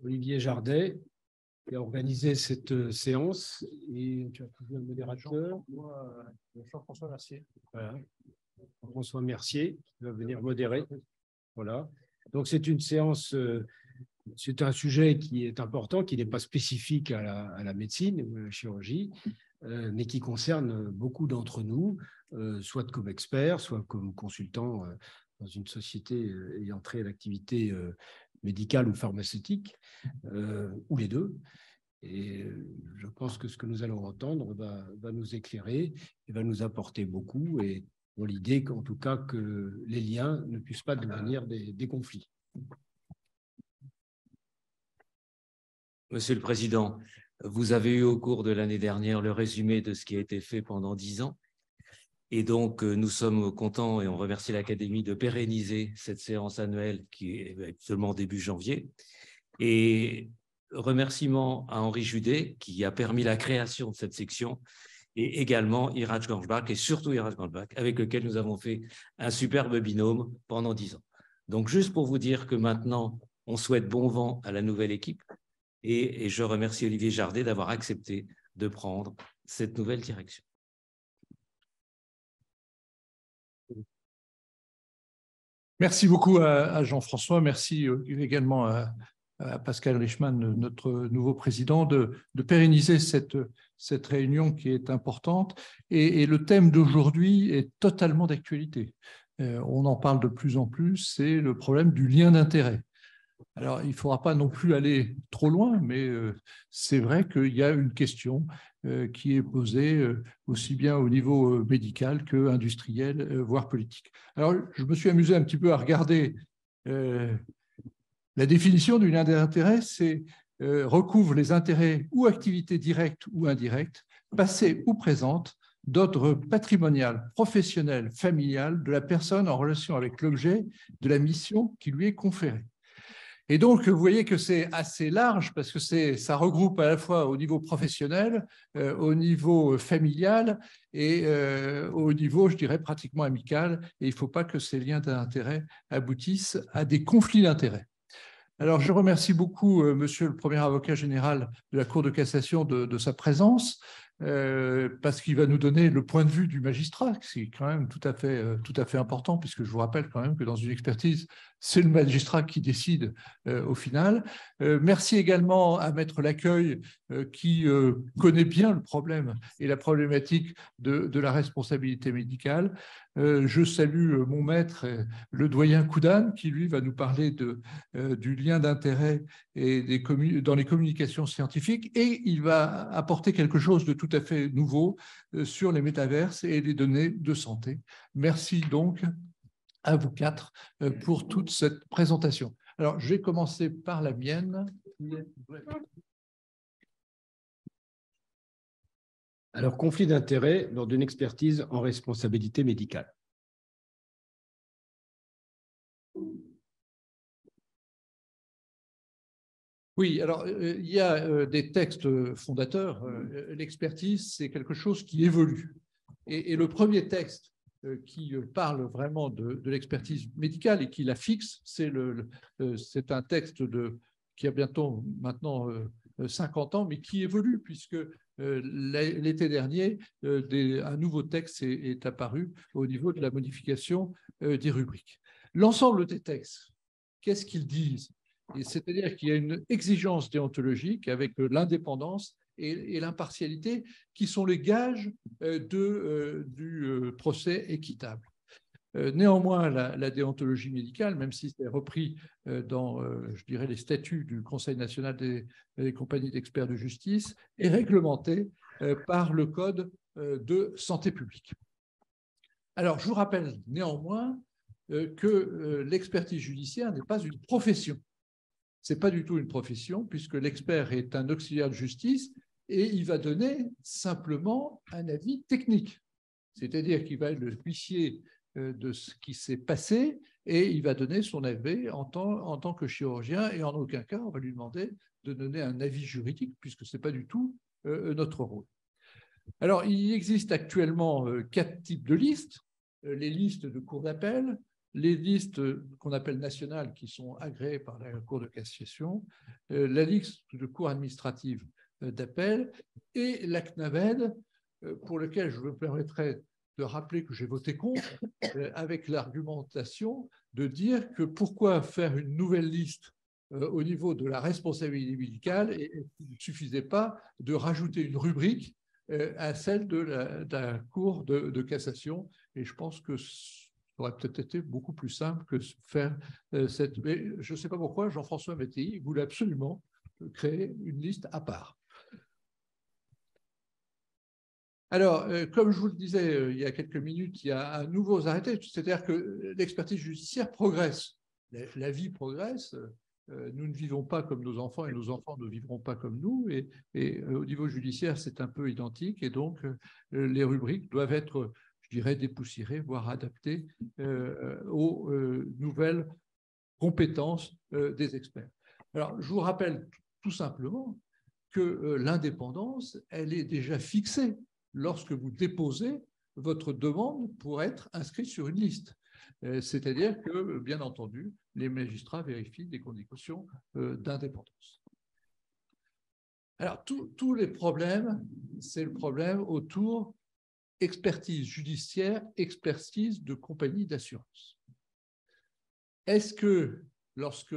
Olivier Jardet, qui a organisé cette séance. Et tu as trouvé un modérateur. Jean-François Mercier. Voilà. Jean-François Mercier, qui va venir modérer. Voilà. Donc, c'est une séance, c'est un sujet qui est important, qui n'est pas spécifique à la médecine ou à la chirurgie, mais qui concerne beaucoup d'entre nous, soit comme experts, soit comme consultants dans une société ayant trait à l'activité médicale ou pharmaceutique, ou les deux. Et je pense que ce que nous allons entendre va nous éclairer et va nous apporter beaucoup, et dans l'idée qu'en tout cas que les liens ne puissent pas devenir des conflits. Monsieur le Président, vous avez eu au cours de l'année dernière le résumé de ce qui a été fait pendant 10 ans. Et donc, nous sommes contents et on remercie l'Académie de pérenniser cette séance annuelle qui est seulement début janvier. Et remerciements à Henri Judet qui a permis la création de cette section, et également Iraj Ganjbak, et surtout Iraj Ganjbak, avec lequel nous avons fait un superbe binôme pendant 10 ans. Donc, juste pour vous dire que maintenant, on souhaite bon vent à la nouvelle équipe, et je remercie Olivier Jardet d'avoir accepté de prendre cette nouvelle direction. Merci beaucoup à Jean-François, merci également à Pascal Richman, notre nouveau président, de pérenniser cette réunion qui est importante. Et le thème d'aujourd'hui est totalement d'actualité. On en parle de plus en plus, c'est le problème du lien d'intérêt. Alors, il ne faudra pas non plus aller trop loin, mais c'est vrai qu'il y a une question qui est posée aussi bien au niveau médical qu'industriel, voire politique. Alors, je me suis amusé un petit peu à regarder la définition du lien d'intérêt, c'est recouvre les intérêts ou activités directes ou indirectes, passées ou présentes, d'ordre patrimonial, professionnel, familial de la personne en relation avec l'objet de la mission qui lui est conférée. Et donc, vous voyez que c'est assez large parce que ça regroupe à la fois au niveau professionnel, au niveau familial et au niveau, je dirais, pratiquement amical. Et il ne faut pas que ces liens d'intérêt aboutissent à des conflits d'intérêts. Alors, je remercie beaucoup Monsieur le Premier Avocat général de la Cour de cassation de sa présence, parce qu'il va nous donner le point de vue du magistrat, c'est quand même tout à fait important, puisque je vous rappelle quand même que dans une expertise, c'est le magistrat qui décide au final. Merci également à Maître Laccueil, qui connaît bien le problème et la problématique de la responsabilité médicale. Je salue mon maître, le doyen Koudane, qui lui va nous parler du lien d'intérêt et dans les communications scientifiques, et il va apporter quelque chose de tout à fait nouveau sur les métaverses et les données de santé. Merci donc à vous quatre pour toute cette présentation. Alors, je vais commencer par la mienne. Alors, conflit d'intérêts lors d'une expertise en responsabilité médicale. Oui, alors il y a des textes fondateurs. L'expertise, c'est quelque chose qui évolue. Et le premier texte qui parle vraiment de l'expertise médicale et qui la fixe, c'est un texte qui a bientôt maintenant 50 ans, mais qui évolue, puisque l'été dernier, un nouveau texte est apparu au niveau de la modification des rubriques. L'ensemble des textes, qu'est-ce qu'ils disent? C'est-à-dire qu'il y a une exigence déontologique avec l'indépendance et l'impartialité qui sont les gages du procès équitable. Néanmoins, la déontologie médicale, même si c'est repris dans, je dirais, les statuts du Conseil national des compagnies d'experts de justice, est réglementée par le Code de santé publique. Alors, je vous rappelle néanmoins que l'expertise judiciaire n'est pas une profession. Ce n'est pas du tout une profession, puisque l'expert est un auxiliaire de justice et il va donner simplement un avis technique. C'est-à-dire qu'il va être le huissier de ce qui s'est passé et il va donner son avis en tant que chirurgien, et en aucun cas on va lui demander de donner un avis juridique, puisque ce n'est pas du tout notre rôle. Alors, il existe actuellement 4 types de listes. Les listes de cours d'appel, les listes qu'on appelle nationales qui sont agréées par la Cour de cassation, la liste de cour administrative d'appel et la CNAVED, pour lequel je me permettrai de rappeler que j'ai voté contre, avec l'argumentation de dire que pourquoi faire une nouvelle liste au niveau de la responsabilité médicale et il ne suffisait pas de rajouter une rubrique à celle de la Cour de cassation. Et je pense que ça aurait peut-être été beaucoup plus simple que faire cette... Mais je ne sais pas pourquoi Jean-François Métayer voulait absolument créer une liste à part. Alors, comme je vous le disais il y a quelques minutes, il y a un nouveau arrêté, c'est-à-dire que l'expertise judiciaire progresse, la vie progresse, nous ne vivons pas comme nos enfants et nos enfants ne vivront pas comme nous, et au niveau judiciaire, c'est un peu identique, et donc les rubriques doivent être, je dirais, dépoussiérées, voire adaptées aux nouvelles compétences des experts. Alors, je vous rappelle tout simplement que l'indépendance, elle est déjà fixée lorsque vous déposez votre demande pour être inscrit sur une liste. C'est-à-dire que, bien entendu, les magistrats vérifient des conditions d'indépendance. Alors, tous les problèmes, c'est le problème autour expertise judiciaire, expertise de compagnie d'assurance. Est-ce que, lorsque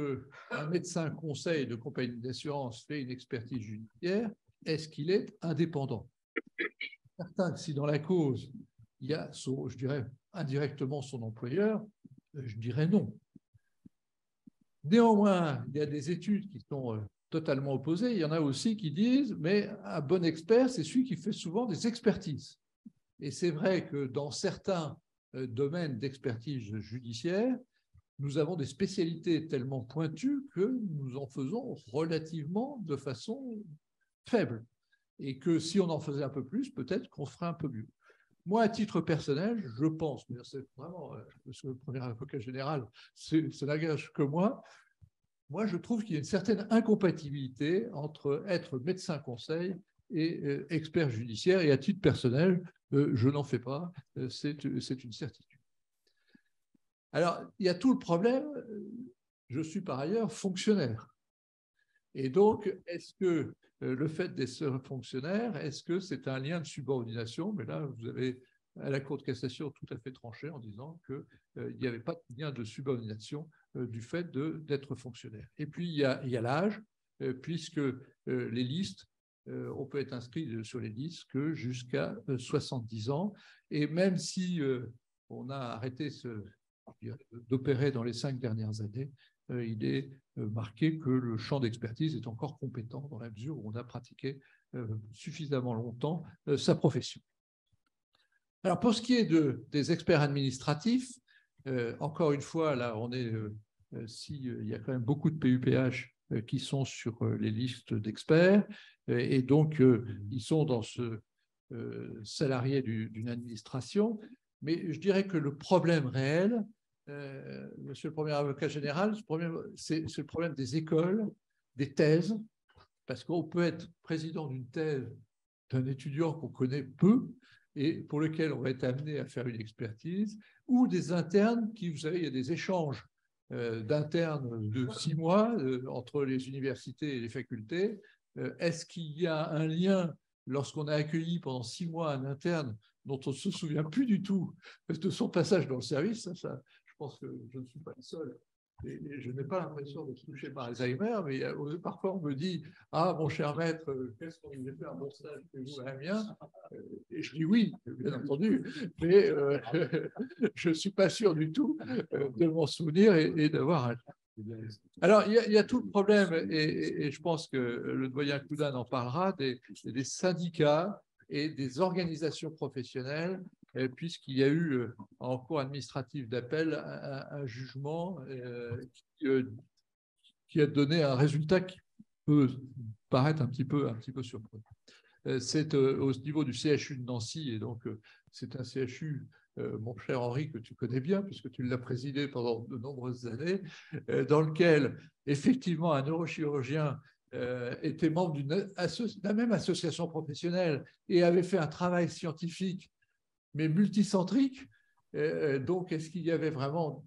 un médecin conseil de compagnie d'assurance fait une expertise judiciaire, est-ce qu'il est indépendant? Certain que si dans la cause, il y a, je dirais, indirectement son employeur, je dirais non. Néanmoins, il y a des études qui sont totalement opposées. Il y en a aussi qui disent, mais un bon expert, c'est celui qui fait souvent des expertises. Et c'est vrai que dans certains domaines d'expertise judiciaire, nous avons des spécialités tellement pointues que nous en faisons relativement de façon faible. Et que si on en faisait un peu plus, peut-être qu'on ferait un peu mieux. Moi, à titre personnel, je pense, mais c'est vraiment, monsieur le premier avocat général, ça n'engage que moi, je trouve qu'il y a une certaine incompatibilité entre être médecin conseil et expert judiciaire, et à titre personnel, je n'en fais pas, c'est une certitude. Alors, il y a tout le problème, je suis par ailleurs fonctionnaire. Et donc, est-ce que le fait d'être fonctionnaire, est-ce que c'est un lien de subordination? Mais là, vous avez à la Cour de cassation tout à fait tranché en disant qu'il n'y avait pas de lien de subordination du fait d'être fonctionnaire. Et puis, il y a l'âge, puisque les listes, on peut être inscrit sur les listes que jusqu'à 70 ans. Et même si on a arrêté d'opérer dans les 5 dernières années, il est marqué que le champ d'expertise est encore compétent dans la mesure où on a pratiqué suffisamment longtemps sa profession. Alors, pour ce qui est des experts administratifs, encore une fois, là, on est, il y a quand même beaucoup de PUPH qui sont sur les listes d'experts, et donc ils sont dans ce salarié d'une administration, mais je dirais que le problème réel, monsieur le premier avocat général, c'est le problème des écoles, des thèses, parce qu'on peut être président d'une thèse d'un étudiant qu'on connaît peu et pour lequel on va être amené à faire une expertise, ou des internes qui, vous savez, il y a des échanges d'internes de 6 mois entre les universités et les facultés. Est-ce qu'il y a un lien lorsqu'on a accueilli pendant 6 mois un interne dont on ne se souvient plus du tout de son passage dans le service? Je pense que je ne suis pas le seul. Et je n'ai pas l'impression de toucher par Alzheimer, mais parfois on me dit « Ah, mon cher maître, qu'est-ce qu'on a fait un bon stage chez vous à Amiens ?» Et je dis oui, bien entendu, mais je ne suis pas sûr du tout de m'en souvenir et d'avoir... Alors, il y a tout le problème, et je pense que le doyen Koudane en parlera, des syndicats et des organisations professionnelles, puisqu'il y a eu en cour administrative d'appel un jugement qui a donné un résultat qui peut paraître un petit peu surprenant. C'est au niveau du CHU de Nancy, et donc c'est un CHU, mon cher Henri, que tu connais bien, puisque tu l'as présidé pendant de nombreuses années, dans lequel, effectivement, un neurochirurgien était membre de la même association professionnelle et avait fait un travail scientifique, mais multicentrique. Donc, est-ce qu'il y avait vraiment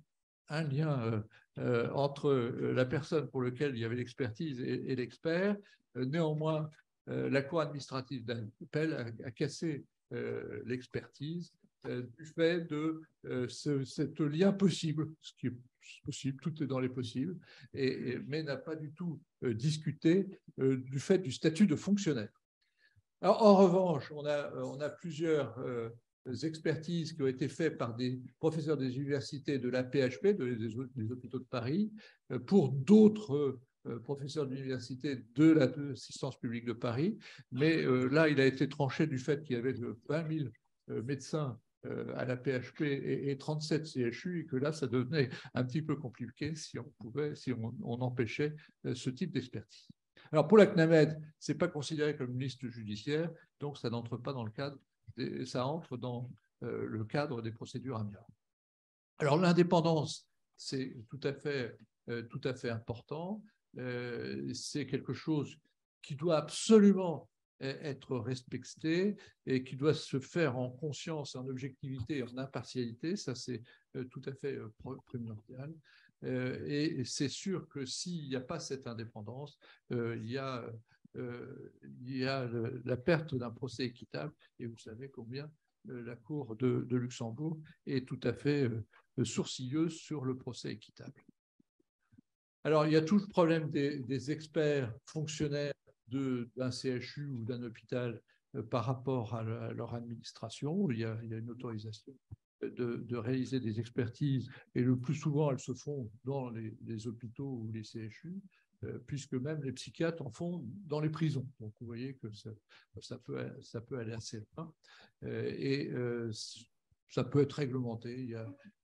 un lien entre la personne pour laquelle il y avait l'expertise et l'expert. Néanmoins, la Cour administrative d'appel a cassé l'expertise du fait de ce lien possible, ce qui est possible, tout est dans les possibles, mais n'a pas du tout discuté du fait du statut de fonctionnaire. Alors, en revanche, on a plusieurs expertises qui ont été faites par des professeurs des universités de la PHP, des hôpitaux de Paris, pour d'autres professeur d'université de l'assistance publique de Paris, mais là, il a été tranché du fait qu'il y avait 20 000 médecins à la PHP et 37 CHU, et que là, ça devenait un petit peu compliqué si on empêchait ce type d'expertise. Alors, pour la CNAMED, ce n'est pas considéré comme une liste judiciaire, donc ça n'entre pas dans le cadre, ça entre dans le cadre des procédures amiables. Alors, l'indépendance, c'est tout à fait important. C'est quelque chose qui doit absolument être respecté et qui doit se faire en conscience, en objectivité, en impartialité. Ça, c'est tout à fait primordial. Et c'est sûr que s'il n'y a pas cette indépendance, il y a la perte d'un procès équitable. Et vous savez combien la Cour de Luxembourg est tout à fait sourcilleuse sur le procès équitable. Alors, il y a tout le problème des experts fonctionnaires d'un CHU ou d'un hôpital par rapport à leur administration. Il y a une autorisation de réaliser des expertises, et le plus souvent, elles se font dans les hôpitaux ou les CHU, puisque même les psychiatres en font dans les prisons. Donc, vous voyez que ça peut aller assez loin. Ça peut être réglementé.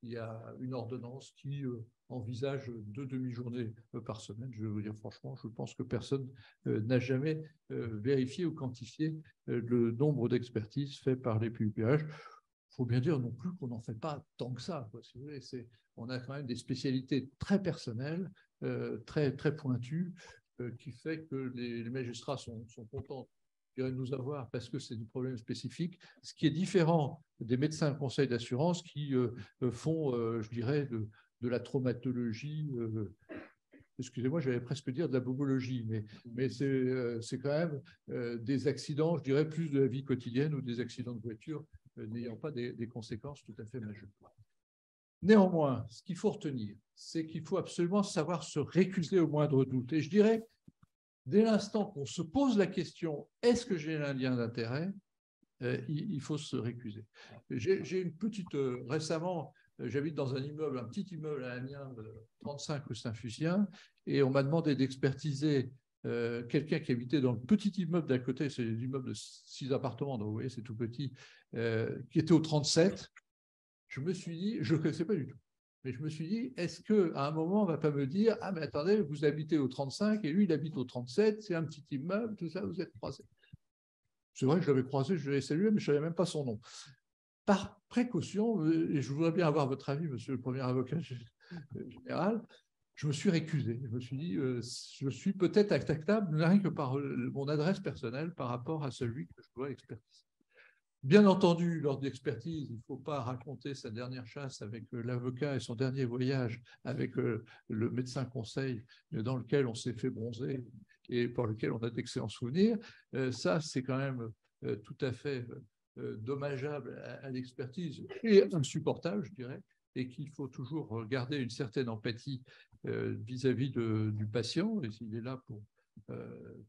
Il y a une ordonnance qui envisage 2 demi-journées par semaine. Je vais vous dire franchement, je pense que personne n'a jamais vérifié ou quantifié le nombre d'expertises faites par les PUPH. Il faut bien dire non plus qu'on n'en fait pas tant que ça. Si vous voulez, on a quand même des spécialités très personnelles, très, très pointues, qui fait que les magistrats sont contents de nous avoir parce que c'est du problème spécifique, ce qui est différent des médecins de conseil d'assurance qui font, je dirais, de la traumatologie, excusez-moi, j'allais presque dire de la bobologie, mais c'est quand même des accidents, je dirais, plus de la vie quotidienne ou des accidents de voiture n'ayant pas des conséquences tout à fait majeures. Néanmoins, ce qu'il faut retenir, c'est qu'il faut absolument savoir se récuser au moindre doute. Et je dirais, dès l'instant qu'on se pose la question « est-ce que j'ai un lien d'intérêt ?» il faut se récuser. J'ai une petite… récemment, j'habite dans un immeuble, un petit immeuble à Amiens de 35 rue Saint-Fucien, et on m'a demandé d'expertiser quelqu'un qui habitait dans le petit immeuble d'à côté, c'est l'immeuble de 6 appartements, donc vous voyez, c'est tout petit, qui était au 37. Je me suis dit, je ne le connaissais pas du tout. Mais je me suis dit, est-ce qu'à un moment, on ne va pas me dire, ah, mais attendez, vous habitez au 35 et lui, il habite au 37, c'est un petit immeuble, tout ça, vous êtes croisés. C'est vrai que je l'avais croisé, je l'avais salué, mais je ne savais même pas son nom. Par précaution, et je voudrais bien avoir votre avis, monsieur le premier avocat général, je me suis récusé. Je me suis dit, je suis peut-être attaquable, rien que par mon adresse personnelle par rapport à celui que je dois expertiser. Bien entendu, lors de l'expertise, il ne faut pas raconter sa dernière chasse avec l'avocat et son dernier voyage avec le médecin conseil dans lequel on s'est fait bronzer et pour lequel on a d'excellents souvenirs. Ça, c'est quand même tout à fait dommageable à l'expertise et insupportable, je dirais, et qu'il faut toujours garder une certaine empathie vis-à-vis du patient, et s'il est là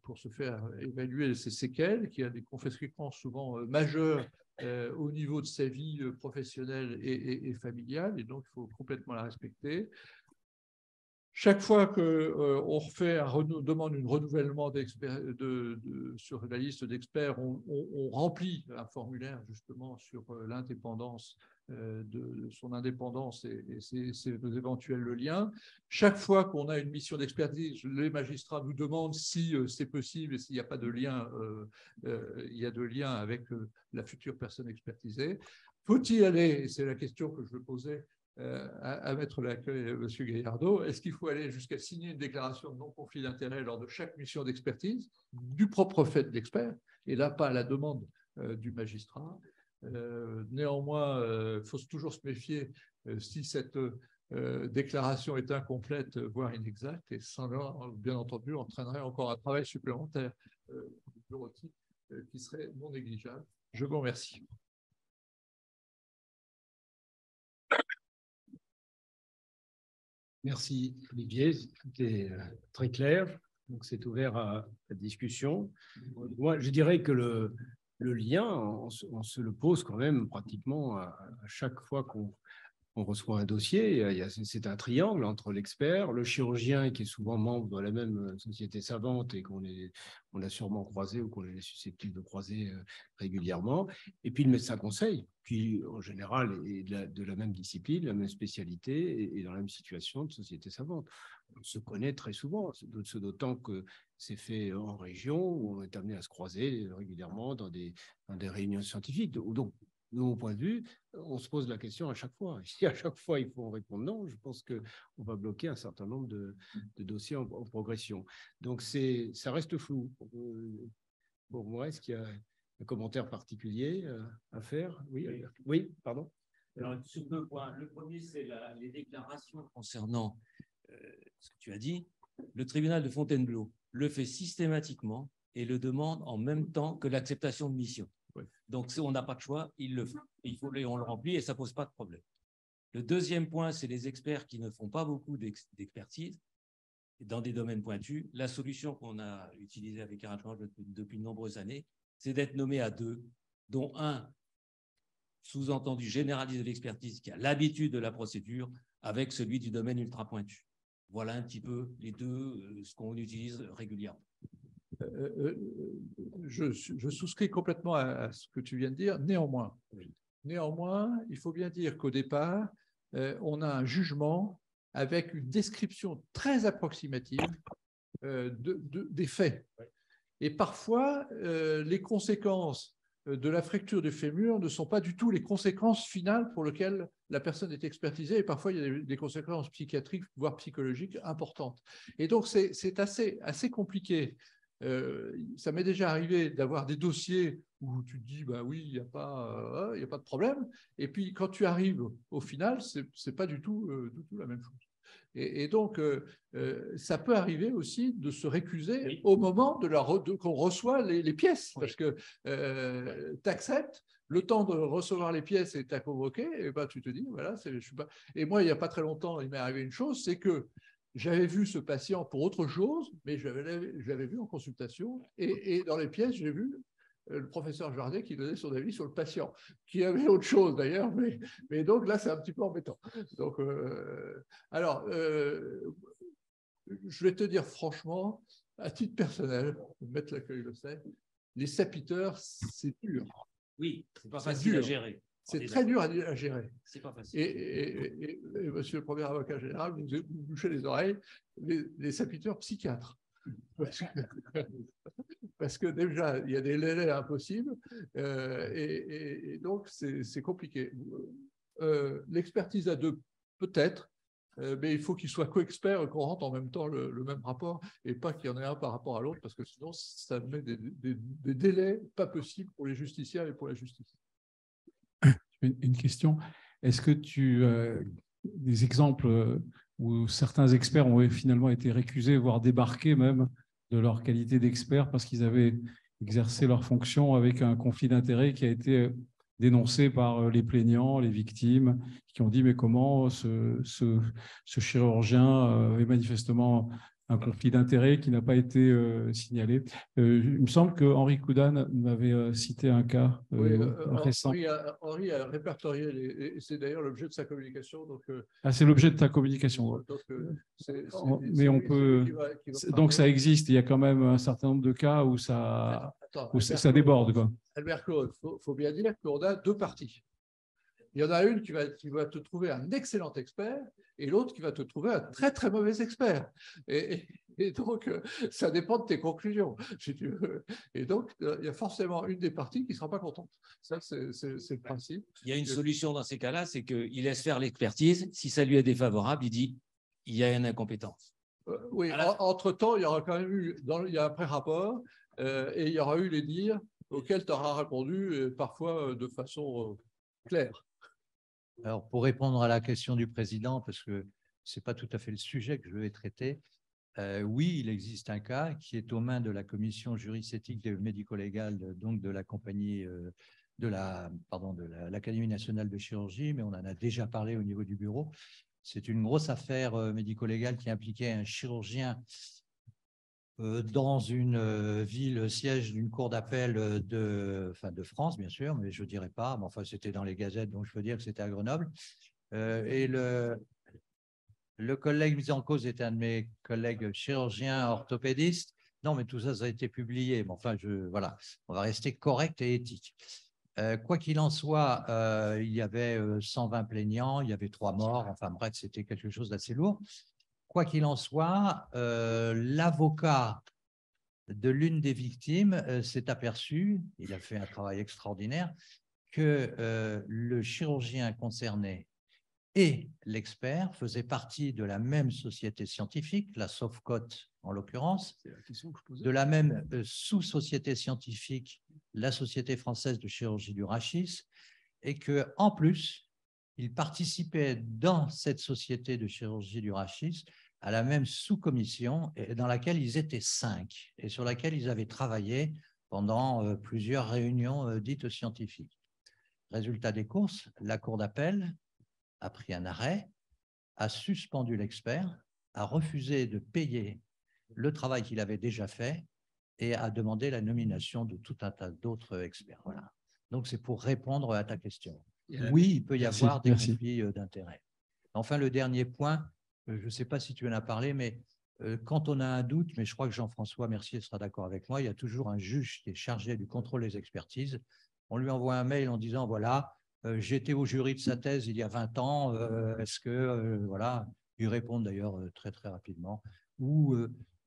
pour se faire évaluer ses séquelles, qui a des conséquences souvent majeures au niveau de sa vie professionnelle et familiale, et donc il faut complètement la respecter. Chaque fois qu'on demande un renouvellement sur la liste d'experts, on remplit un formulaire justement sur l'indépendance, de son indépendance et ses éventuels liens. Chaque fois qu'on a une mission d'expertise, les magistrats nous demandent si c'est possible et s'il n'y a pas de lien, il y a de lien avec la future personne expertisée. Faut-il aller, et c'est la question que je posais à Maître l'accueil, M. Gaillardeau, est-ce qu'il faut aller jusqu'à signer une déclaration de non-conflit d'intérêt lors de chaque mission d'expertise, du propre fait de l'expert, et là pas à la demande du magistrat. Néanmoins, il faut toujours se méfier si cette déclaration est incomplète, voire inexacte, et sans là, bien entendu, entraînerait encore un travail supplémentaire bureautique qui serait non négligeable. Je vous remercie. Merci Olivier, c'était très clair. Donc c'est ouvert à la discussion. Moi, je dirais que le lien, on se le pose quand même pratiquement à chaque fois qu'on reçoit un dossier. C'est un triangle entre l'expert, le chirurgien qui est souvent membre de la même société savante et qu'on a sûrement croisé ou qu'on est susceptible de croiser régulièrement, et puis le médecin conseil, qui en général est de la même discipline, la même spécialité et dans la même situation de société savante. On se connaît très souvent, d'autant que c'est fait en région où on est amené à se croiser régulièrement dans des réunions scientifiques. Donc, de mon point de vue, on se pose la question à chaque fois. Si à chaque fois il faut en répondre non, je pense qu'on va bloquer un certain nombre de dossiers en progression. Donc ça reste flou. Pour moi, est-ce qu'il y a un commentaire particulier à faire? Oui, oui, pardon. Alors, sur deux points. Le premier, c'est les déclarations concernant ce que tu as dit. Le tribunal de Fontainebleau le fait systématiquement et le demande en même temps que l'acceptation de mission. Donc, si on n'a pas de choix, il le fait. On le remplit et ça ne pose pas de problème. Le deuxième point, c'est les experts qui ne font pas beaucoup d'expertise dans des domaines pointus. La solution qu'on a utilisée avec Arrangement depuis de nombreuses années, c'est d'être nommé à deux, dont un sous-entendu généraliste de l'expertise qui a l'habitude de la procédure avec celui du domaine ultra pointu. Voilà un petit peu les deux, ce qu'on utilise régulièrement. Je souscris complètement à ce que tu viens de dire. Néanmoins, il faut bien dire qu'au départ, on a un jugement avec une description très approximative des faits. Et parfois, les conséquences de la fracture du fémur ne sont pas du tout les conséquences finales pour lesquelles la personne est expertisée. Et parfois, il y a des conséquences psychiatriques, voire psychologiques importantes. Et donc, c'est assez compliqué. Ça m'est déjà arrivé d'avoir des dossiers où tu te dis, bah oui, il n'y a pas de problème. Et puis, quand tu arrives au final, c'est pas du tout la même chose. Et donc, ça peut arriver aussi de se récuser au moment qu'on reçoit les pièces, parce que tu acceptes, le temps de recevoir les pièces et tu as convoqué, et ben, tu te dis, voilà, je suis pas... Et moi, il n'y a pas très longtemps, il m'est arrivé une chose, c'est que j'avais vu ce patient pour autre chose, mais je l'avais vu en consultation, et dans les pièces, j'ai vu le professeur Jardet qui donnait son avis sur le patient, qui avait autre chose d'ailleurs, mais donc là, c'est un petit peu embêtant. Donc, je vais te dire franchement, à titre personnel, Maître Laccueil le sait, les sapiteurs, c'est dur. Oui, c'est pas facile à gérer. C'est très dur à gérer. C'est pas facile. Et monsieur le premier avocat général, vous bouchez les oreilles, les sapiteurs psychiatres. Parce que déjà, il y a des délais impossibles et donc c'est compliqué. L'expertise à deux, peut-être, mais il faut qu'il soit co-expert et qu'on rentre en même temps le même rapport et pas qu'il y en ait un par rapport à l'autre parce que sinon, ça met des délais pas possibles pour les justiciables et pour la justice. Une question. Est-ce que tu as des exemples où certains experts ont finalement été récusés, voire débarqués même de leur qualité d'expert parce qu'ils avaient exercé leur fonction avec un conflit d'intérêts qui a été dénoncé par les plaignants, les victimes, qui ont dit mais comment ce chirurgien est manifestement un conflit d'intérêts qui n'a pas été signalé. Il me semble que Henri Coudane m'avait cité un cas récent. Henri a répertorié, et c'est d'ailleurs l'objet de sa communication. Donc, c'est l'objet de ta communication. Mais on peut. Donc ça existe. Il y a quand même un certain nombre de cas où ça déborde, quoi. Albert Claude, il faut bien dire qu'on a deux parties. Il y en a une qui va te trouver un excellent expert et l'autre qui va te trouver un très, très mauvais expert. Et donc, ça dépend de tes conclusions, si tu veux. Et donc, il y a forcément une des parties qui ne sera pas contente. Ça, c'est le principe. Il y a une solution dans ces cas-là, c'est qu'il laisse faire l'expertise. Si ça lui est défavorable, il dit il y a une incompétence. Oui, entre-temps, il y aura quand même eu, il y a un pré-rapport et il y aura eu les dires auxquels tu auras répondu, parfois de façon claire. Alors, pour répondre à la question du président, parce que ce n'est pas tout à fait le sujet que je vais traiter, oui, il existe un cas qui est aux mains de la commission juridique et médico-légale, donc de la compagnie, de l'Académie nationale de chirurgie, mais on en a déjà parlé au niveau du bureau. C'est une grosse affaire médico-légale qui impliquait un chirurgien dans une ville siège d'une cour d'appel de France, bien sûr, mais je ne dirais pas, mais enfin c'était dans les gazettes, donc je peux dire que c'était à Grenoble. Et le collègue mis en cause était un de mes collègues chirurgiens orthopédistes. Non, mais tout ça, ça a été publié. Mais enfin, voilà, on va rester correct et éthique. Quoi qu'il en soit, il y avait 120 plaignants, il y avait 3 morts. Enfin bref, c'était quelque chose d'assez lourd. Quoi qu'il en soit, l'avocat de l'une des victimes s'est aperçu, il a fait un travail extraordinaire, que le chirurgien concerné et l'expert faisaient partie de la même société scientifique, la Sofcote en l'occurrence, de la même sous-société scientifique, la Société française de chirurgie du rachis, et qu'en plus, ils participaient dans cette société de chirurgie du rachis à la même sous-commission dans laquelle ils étaient 5 et sur laquelle ils avaient travaillé pendant plusieurs réunions dites scientifiques. Résultat des courses, la cour d'appel a pris un arrêt, a suspendu l'expert, a refusé de payer le travail qu'il avait déjà fait et a demandé la nomination de tout un tas d'autres experts. Voilà. Donc, c'est pour répondre à ta question. Oui, il peut y avoir des conflits d'intérêts. Enfin, le dernier point, je ne sais pas si tu en as parlé, mais quand on a un doute, mais je crois que Jean-François Mercier sera d'accord avec moi, il y a toujours un juge qui est chargé du contrôle des expertises. On lui envoie un mail en disant, voilà, j'étais au jury de sa thèse il y a 20 ans, est-ce que, voilà, ils répondent d'ailleurs très, très rapidement. Ou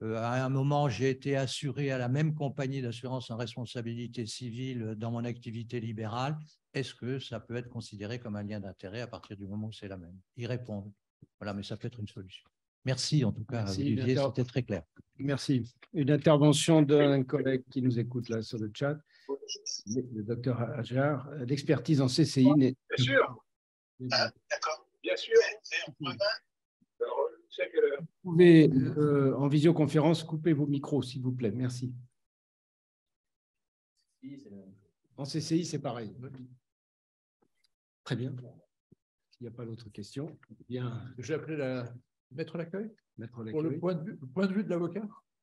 à un moment, j'ai été assuré à la même compagnie d'assurance en responsabilité civile dans mon activité libérale. Est-ce que ça peut être considéré comme un lien d'intérêt à partir du moment où c'est la même? Ils répondent. Voilà, mais ça peut être une solution. Merci en tout cas, Olivier, c'était très clair. Merci. Une intervention d'un collègue qui nous écoute là sur le chat, le docteur Hajar. L'expertise en CCI n'est... Bien sûr. D'accord. Bien sûr. Vous pouvez, en visioconférence, couper vos micros, s'il vous plaît. Merci. En CCI, c'est pareil. Très bien. S'il n'y a pas d'autres questions, bien. J'ai appelé Maître Laccueil Maître pour le point de vue de l'avocat.